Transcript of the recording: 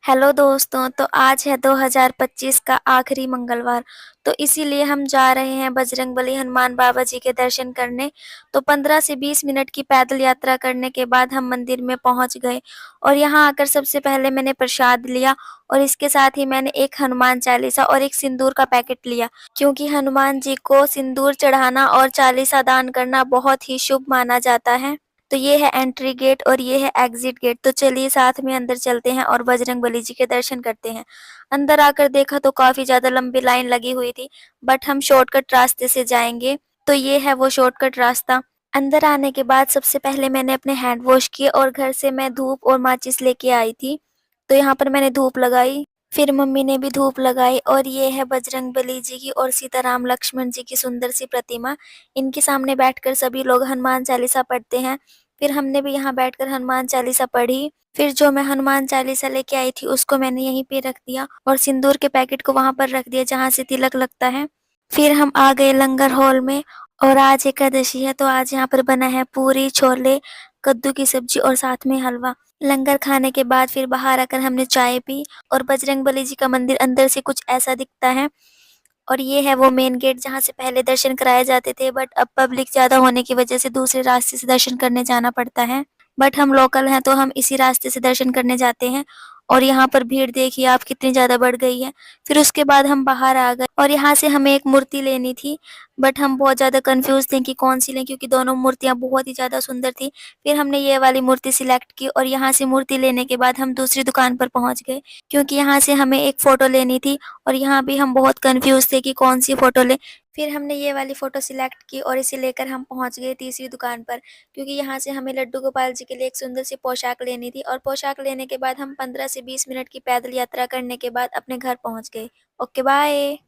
Hello दोस्तों, तो आज है 2025 का आखिरी मंगलवार। तो इसीलिए हम जा रहे हैं बजरंगबली हनुमान बाबा जी के दर्शन करने। तो 15 से 20 मिनट की पैदल यात्रा करने के बाद हम मंदिर में पहुंच गए और यहाँ आकर सबसे पहले मैंने प्रसाद लिया और इसके साथ ही मैंने एक हनुमान चालीसा और एक सिंदूर का पैकेट लिया, क्योंकि हनुमान जी को सिंदूर चढ़ाना और चालीसा दान करना बहुत ही शुभ माना जाता है। तो ये है एंट्री गेट और ये है एग्जिट गेट। तो चलिए साथ में अंदर चलते हैं और बजरंगबली जी के दर्शन करते हैं। अंदर आकर देखा तो काफी ज्यादा लंबी लाइन लगी हुई थी, बट हम शॉर्टकट रास्ते से जाएंगे। तो ये है वो शॉर्टकट रास्ता। अंदर आने के बाद सबसे पहले मैंने अपने हैंड वॉश किए और घर से मैं धूप और माचिस लेके आई थी। तो यहाँ पर मैंने धूप लगाई, फिर मम्मी ने भी धूप लगाई और ये है बजरंगबली जी की और सीताराम लक्ष्मण जी की सुंदर सी प्रतिमा। इनके सामने बैठकर सभी लोग हनुमान चालीसा पढ़ते हैं। फिर हमने भी यहाँ बैठकर हनुमान चालीसा पढ़ी। फिर जो मैं हनुमान चालीसा लेके आई थी उसको मैंने यहीं पे रख दिया और सिंदूर के पैकेट को वहां पर रख दिया जहां से तिलक लगता है। फिर हम आ गए लंगर हॉल में और आज एकादशी है तो आज यहाँ पर बना है पूरी, छोले, कद्दू की सब्जी और साथ में हलवा। लंगर खाने के बाद फिर बाहर आकर हमने चाय पी और बजरंगबली जी का मंदिर अंदर से कुछ ऐसा दिखता है। और ये है वो मेन गेट जहाँ से पहले दर्शन कराए जाते थे, बट अब पब्लिक ज्यादा होने की वजह से दूसरे रास्ते से दर्शन करने जाना पड़ता है। बट हम लोकल हैं तो हम इसी रास्ते से दर्शन करने जाते हैं। और यहाँ पर भीड़ देखिए आप कितनी ज्यादा बढ़ गई है। फिर उसके बाद हम बाहर आ गए और यहाँ से हमें एक मूर्ति लेनी थी, बट हम बहुत ज्यादा कंफ्यूज थे कि कौन सी लें, क्योंकि दोनों मूर्तियां बहुत ही ज्यादा सुंदर थी। फिर हमने ये वाली मूर्ति सिलेक्ट की और यहाँ से मूर्ति लेने के बाद हम दूसरी दुकान पर पहुंच गए, क्योंकि यहाँ से हमें एक फोटो लेनी थी और यहाँ भी हम बहुत कंफ्यूज थे कि कौन सी फोटो लें। फिर हमने ये वाली फोटो सिलेक्ट की और इसे लेकर हम पहुंच गए तीसरी दुकान पर, क्योंकि यहाँ से हमें लड्डू गोपाल जी के लिए एक सुंदर सी पोशाक लेनी थी। और पोशाक लेने के बाद हम 15 से 20 मिनट की पैदल यात्रा करने के बाद अपने घर पहुंच गए। Okay bye.